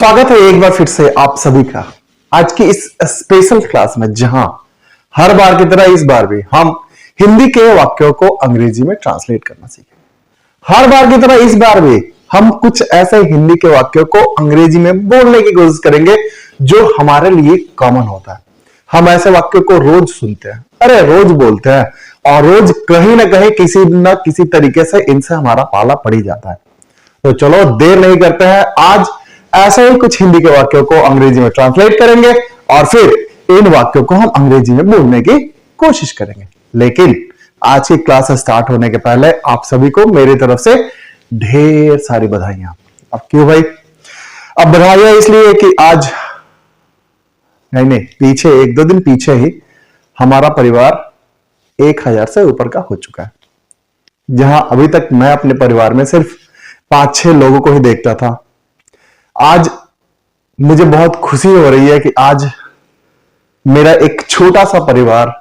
स्वागत है एक बार फिर से आप सभी का आज की इस स्पेशल क्लास में, जहां हर बार की तरह इस बार भी हम हिंदी के वाक्यों को अंग्रेजी में ट्रांसलेट करना सीखेंगे। हर बार की तरह इस बार भी हम कुछ ऐसे हिंदी के वाक्यों को अंग्रेजी में बोलने की कोशिश करेंगे जो हमारे लिए कॉमन होता है। हम ऐसे वाक्यों को रोज सुनते हैं, अरे रोज बोलते हैं, और रोज कहीं ना कहीं किसी न किसी तरीके से इनसे हमारा पाला पड़ ही जाता है। तो चलो देर नहीं करते हैं, आज ऐसे ही कुछ हिंदी के वाक्यों को अंग्रेजी में ट्रांसलेट करेंगे और फिर इन वाक्यों को हम अंग्रेजी में बोलने की कोशिश करेंगे। लेकिन आज की क्लास स्टार्ट होने के पहले आप सभी को मेरी तरफ से ढेर सारी बधाइयां। अब क्यों भाई? अब बधाइयां इसलिए कि आज नहीं पीछे एक दो दिन पीछे ही हमारा परिवार 1000 से ऊपर का हो चुका है। जहां अभी तक मैं अपने परिवार में सिर्फ 5-6 लोगों को ही देखता था, आज मुझे बहुत खुशी हो रही है कि आज मेरा एक छोटा सा परिवार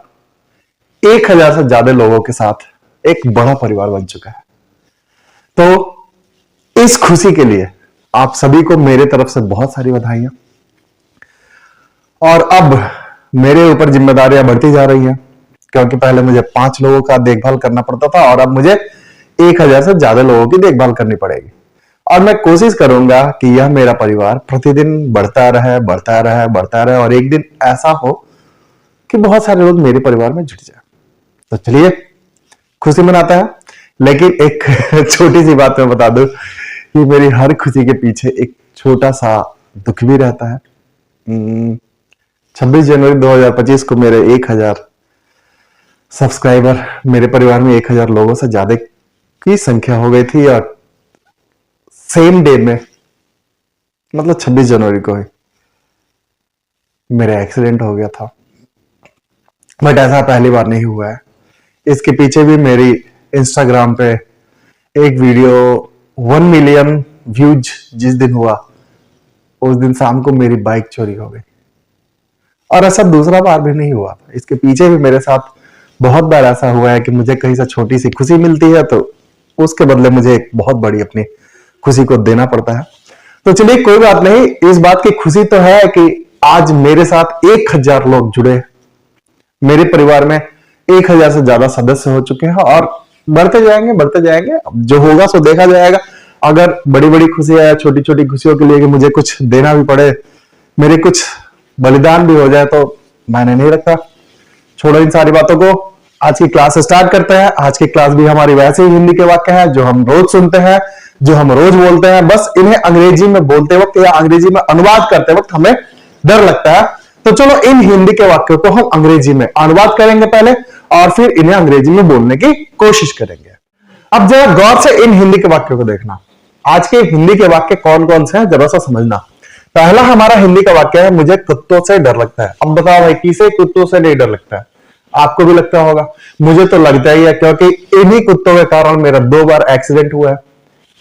1000 से ज्यादा लोगों के साथ एक बड़ा परिवार बन चुका है। तो इस खुशी के लिए आप सभी को मेरे तरफ से बहुत सारी बधाइयां। और अब मेरे ऊपर जिम्मेदारियां बढ़ती जा रही हैं, क्योंकि पहले मुझे 5 लोगों का देखभाल करना पड़ता था और अब मुझे 1000 से ज्यादा लोगों की देखभाल करनी पड़ेगी। और मैं कोशिश करूंगा कि यह मेरा परिवार प्रतिदिन बढ़ता रहे और एक दिन ऐसा हो कि बहुत सारे लोग मेरे परिवार में जुट जाए। तो चलिए खुशी मनाता है। लेकिन एक छोटी सी बात मैं बता दूं कि मेरी हर खुशी के पीछे एक छोटा सा दुख भी रहता है। 26 जनवरी 2025 को मेरे 1000 सब्सक्राइबर, मेरे परिवार में 1000 लोगों से ज्यादा की संख्या हो गई थी और सेम डे में, मतलब 26 जनवरी को ही मेरा एक्सीडेंट हो गया था। बट ऐसा पहली बार नहीं हुआ है। इसके पीछे भी मेरी इंस्टाग्राम पे एक वीडियो 1 मिलियन व्यूज जिस दिन हुआ, उस दिन शाम को मेरी बाइक चोरी हो गई। और ऐसा दूसरा बार भी नहीं हुआ था। इसके पीछे भी मेरे साथ बहुत बार ऐसा हुआ है कि मुझे कहीं से छोटी सी खुशी मिलती है तो उसके बदले मुझे एक बहुत बड़ी अपनी खुशी को देना पड़ता है। तो चलिए कोई बात नहीं, इस बात की खुशी तो है कि आज मेरे साथ 1000 लोग जुड़े। मेरे परिवार में 1000 से ज्यादा सदस्य हो चुके हैं और बढ़ते जाएंगे। अब जो होगा सो देखा जाएगा। अगर बड़ी बड़ी खुशियां या छोटी छोटी खुशियों के लिए कि मुझे कुछ देना भी पड़े, मेरे कुछ बलिदान भी हो जाए, तो मैंने नहीं रखा। छोड़ो इन सारी बातों को, आज की क्लास स्टार्ट करते हैं। आज की क्लास भी हमारी वैसे ही हिंदी के वाक्य है जो हम रोज सुनते हैं, जो हम रोज बोलते हैं। बस इन्हें अंग्रेजी में बोलते वक्त या अंग्रेजी में अनुवाद करते वक्त हमें डर लगता है। तो चलो इन हिंदी के वाक्यों को हम अंग्रेजी में अनुवाद करेंगे पहले और फिर इन्हें अंग्रेजी में बोलने की कोशिश करेंगे। अब जरा गौर से इन हिंदी के वाक्यों को देखना। आज के हिंदी के वाक्य कौन कौन से हैं जरा सा समझना। पहला हमारा हिंदी का वाक्य है, मुझे कुत्तों से डर लगता है। अब बताओ भाई, किसे कुत्तों से नहीं डर लगता है? आपको भी लगता होगा, मुझे तो लगता ही है, क्योंकि इन्हीं कुत्तों के कारण मेरा 2 बार एक्सीडेंट हुआ है।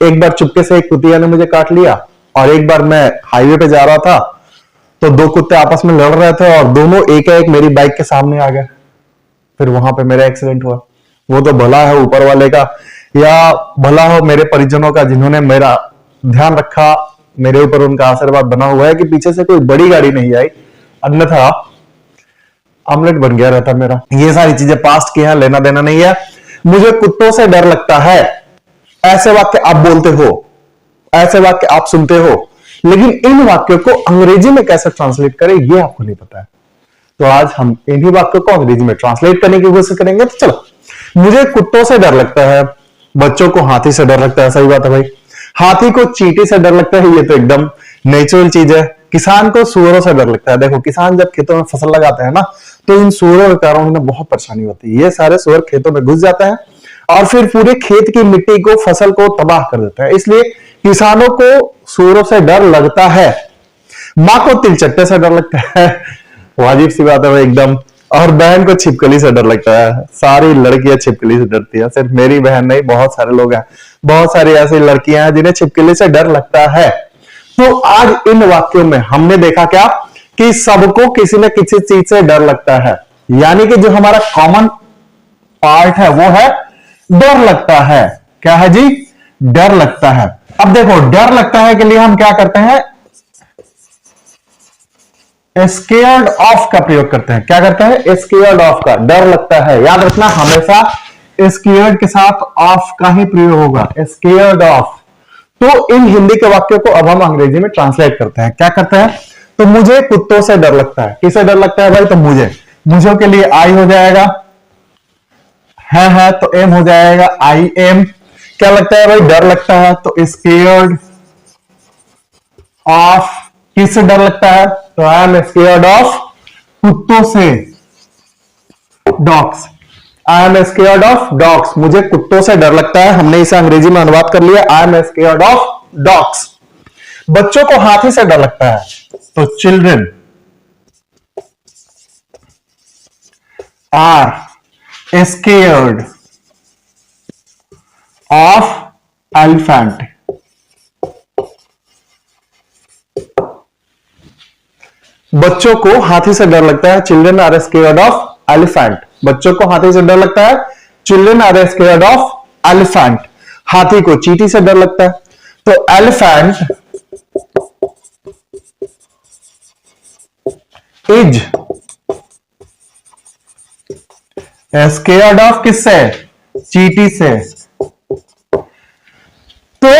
एक बार चुपके से एक कुतिया ने मुझे काट लिया और एक बार मैं हाईवे पे जा रहा था तो 2 कुत्ते आपस में लड़ रहे थे और दोनों एक मेरी बाइक के सामने आ गए। फिर वहां पे मेरा एक्सीडेंट हुआ। वो तो भला है ऊपर वाले का, या भला हो मेरे परिजनों का, जिन्होंने मेरा ध्यान रखा, मेरे ऊपर उनका आशीर्वाद बना हुआ है कि पीछे से कोई बड़ी गाड़ी नहीं आई, अन्यथा ऑमलेट बन गया रहता मेरा। ये सारी चीजें पास्ट की हैं, लेना देना नहीं है। मुझे कुत्तों से डर लगता है, ऐसे वाक्य आप बोलते हो, ऐसे वाक्य आप सुनते हो, लेकिन इन वाक्यों को अंग्रेजी में कैसे ट्रांसलेट करें ये आपको नहीं पता है। तो आज हम इन्हीं वाक्यों को अंग्रेजी में ट्रांसलेट करने की कोशिश करेंगे। तो चलो, मुझे कुत्तों से डर लगता है, बच्चों को हाथी से डर लगता है। सही बात है भाई। हाथी को चींटी से डर लगता है, ये तो एकदम नेचुरल चीज है। किसान को सूअरों से डर लगता है। देखो, किसान जब खेतों में फसल लगाते हैं ना, तो इन सूअरों के कारण उन्हें बहुत परेशानी होती है। ये सारे सूअर खेतों में घुस जाते हैं और फिर पूरे खेत की मिट्टी को, फसल को तबाह कर देते हैं। इसलिए किसानों को सूअरों से डर लगता है। माँ को तिलचट्टे से डर लगता है, वाजिब सी बात है भाई एकदम। और बहन को छिपकली से डर लगता है। सारी लड़कियां छिपकली से डरती है, सिर्फ मेरी बहन नहीं, बहुत सारे लोग हैं, बहुत सारी ऐसी लड़कियां हैं जिन्हें छिपकली से डर लगता है। तो आज इन वाक्यों में हमने देखा क्या कि सबको किसी न किसी चीज से डर लगता है। यानी कि जो हमारा कॉमन पार्ट है वो है डर लगता है। क्या है जी? डर लगता है। अब देखो, डर लगता है के लिए हम क्या करते हैं? स्केयर्ड ऑफ का प्रयोग करते हैं। क्या करते हैं? स्केयर्ड ऑफ का, डर लगता है। याद रखना, हमेशा स्केयर्ड के साथ ऑफ का ही प्रयोग होगा, स्केयर्ड ऑफ। तो इन हिंदी के वाक्यों को अब हम अंग्रेजी में ट्रांसलेट करते हैं। क्या करते हैं? तो मुझे कुत्तों से डर लगता है। किसे डर लगता है भाई? तो मुझे के लिए आई हो जाएगा, है तो एम हो जाएगा, आई एम। क्या लगता है भाई? डर लगता है, तो स्केयर्ड ऑफ। किससे डर लगता है? तो आई एम स्केयर्ड ऑफ कुत्तों से, dogs. I am scared of dogs, मुझे कुत्तों से डर लगता है। हमने इसे अंग्रेजी में अनुवाद कर लिया, I am scared of dogs. बच्चों को हाथी से डर लगता है, तो children are scared of elephant. बच्चों को हाथी से डर लगता है, children are scared of elephant. बच्चों को हाथी से डर लगता है, children are scared of elephant. हाथी को चींटी से डर लगता है, तो एलिफेंट इज स्केयर्ड ऑफ किससे? चींटी से। तो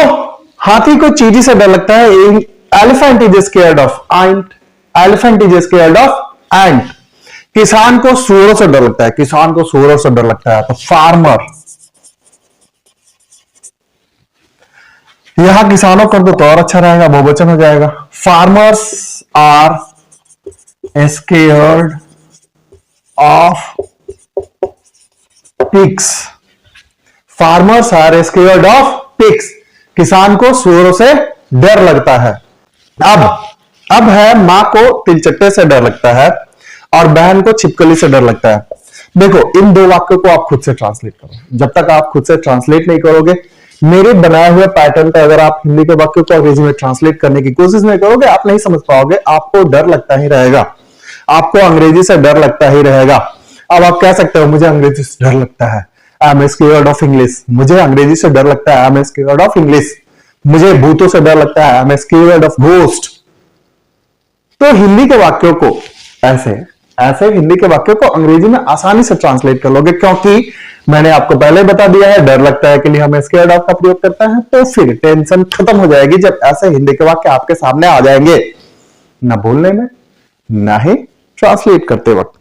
हाथी को चींटी से डर लगता है, elephant is scared of ant. Elephant is scared of ant. किसान को सूअरों से डर लगता है, किसान को सूअरों से डर लगता है, तो फार्मर। यहां किसानों कर दो तो और अच्छा रहेगा, बहुवचन हो जाएगा। Farmers are scared of pigs. Farmers are scared of pigs. किसान को सूअरों से डर लगता है। अब है मां को तिलचट्टे से डर लगता है और बहन को छिपकली से डर लगता है। देखो, इन दो वाक्यों को आप खुद से ट्रांसलेट करो। जब तक आप खुद से ट्रांसलेट नहीं करोगे, मेरे बनाए हुए पैटर्न का अगर आप हिंदी के वाक्यों को अंग्रेजी में ट्रांसलेट करने की कोशिश नहीं करोगे, आप नहीं समझ पाओगे। आपको डर लगता ही रहेगा, आपको अंग्रेजी से डर लगता ही रहेगा। अब आप कह सकते हो मुझे अंग्रेजी से डर लगता है, आई एम स्केयर्ड ऑफ इंग्लिश। मुझे अंग्रेजी से डर लगता है, आई एम स्केयर्ड ऑफ इंग्लिश। मुझे भूतों से डर लगता है, आई एम स्केयर्ड ऑफ घोस्ट। तो हिंदी के वाक्यों को ऐसे हिंदी के वाक्यों को अंग्रेजी में आसानी से ट्रांसलेट कर लोगे, क्योंकि मैंने आपको पहले बता दिया है, डर लगता है के लिए हम स्केयर्ड ऑफ का प्रयोग करते हैं। तो फिर टेंशन खत्म हो जाएगी जब ऐसे हिंदी के वाक्य आपके सामने आ जाएंगे, ना बोलने में ना ही ट्रांसलेट करते वक्त।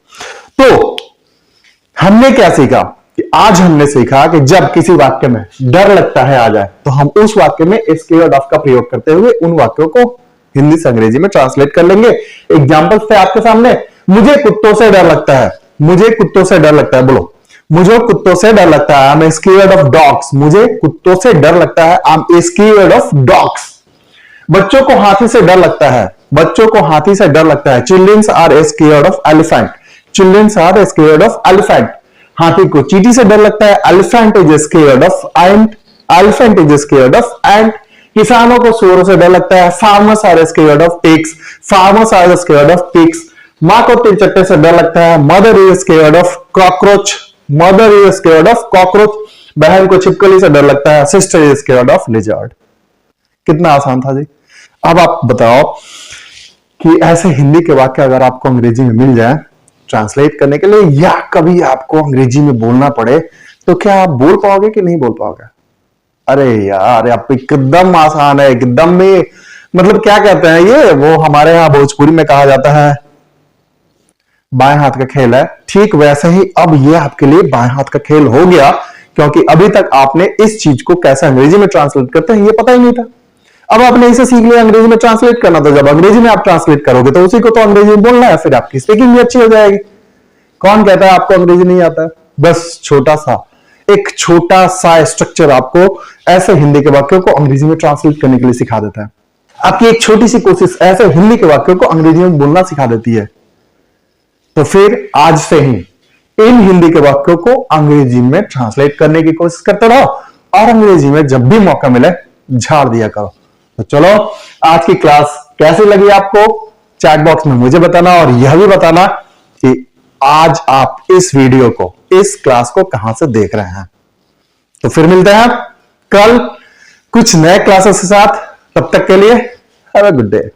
तो हमने क्या सीखा कि आज हमने सीखा कि जब किसी वाक्य में डर लगता है आ जाए, तो हम उस वाक्य में स्केयर्ड ऑफ का प्रयोग करते हुए उन वाक्यों को हिंदी से अंग्रेजी में ट्रांसलेट कर लेंगे। एग्जांपल्स थे आपके सामने। मुझे कुत्तों से डर लगता है, मुझे कुत्तों से डर लगता है, बोलो मुझे कुत्तों से डर लगता है, आई एम स्केयर्ड ऑफ डॉग्स। मुझे कुत्तों से डर लगता है, आई एम स्केयर्ड ऑफ डॉग्स। बच्चों को हाथी से डर लगता है, बच्चों को हाथी से डर लगता है, childrens are scared of elephant. Childrens are scared of elephant. हाथी को चींटी से डर लगता है, elephant is scared of ant. Elephant is scared of ant. किसानों को सूअरों से डर लगता है, farmers are scared of pigs. Farmers are scared of pigs. मां को तिलचट्टे से डर लगता है, mother is scared of cockroach. Mother is scared of cockroach. बहन को छिपकली से डर लगता है, sister is scared of lizard. कितना आसान था जी। अब आप बताओ कि ऐसे हिंदी के वाक्य अगर आपको अंग्रेजी में मिल जाए ट्रांसलेट करने के लिए, या कभी आपको अंग्रेजी में बोलना पड़े, तो क्या आप बोल पाओगे कि नहीं बोल पाओगे? अरे यार, आप एकदम आसान है, एकदम में मतलब क्या कहते हैं ये, वो हमारे यहां भोजपुरी में कहा जाता है बाएं हाथ का खेल है। ठीक वैसे ही अब ये आपके लिए बाएं हाथ का खेल हो गया, क्योंकि अभी तक आपने इस चीज को कैसे अंग्रेजी में ट्रांसलेट करते हैं ये पता ही नहीं था। अब आपने इसे सीख लिया अंग्रेजी में ट्रांसलेट करना, तो जब अंग्रेजी में आप ट्रांसलेट करोगे तो उसी को तो अंग्रेजी में बोलना है, फिर आपकी स्पीकिंग भी अच्छी हो जाएगी। कौन कहता है आपको अंग्रेजी नहीं आता है? बस एक छोटा सा स्ट्रक्चर आपको ऐसे हिंदी के वाक्यों को अंग्रेजी में ट्रांसलेट करने के लिए सिखा देता है। आपकी एक छोटी सी कोशिश ऐसे हिंदी के वाक्यों को अंग्रेजी में बोलना सिखा देती है। तो फिर आज से ही इन हिंदी के वाक्यों को अंग्रेजी में ट्रांसलेट करने की कोशिश करते रहो, और अंग्रेजी में जब भी मौका मिले झाड़ दिया करो। तो चलो, आज की क्लास कैसी लगी आपको चैट बॉक्स में मुझे बताना, और यह भी बताना कि आज आप इस वीडियो को, इस क्लास को कहां से देख रहे हैं। तो फिर मिलते हैं कल कुछ नए क्लासेस के साथ। तब तक के लिए हैव अ गुड डे।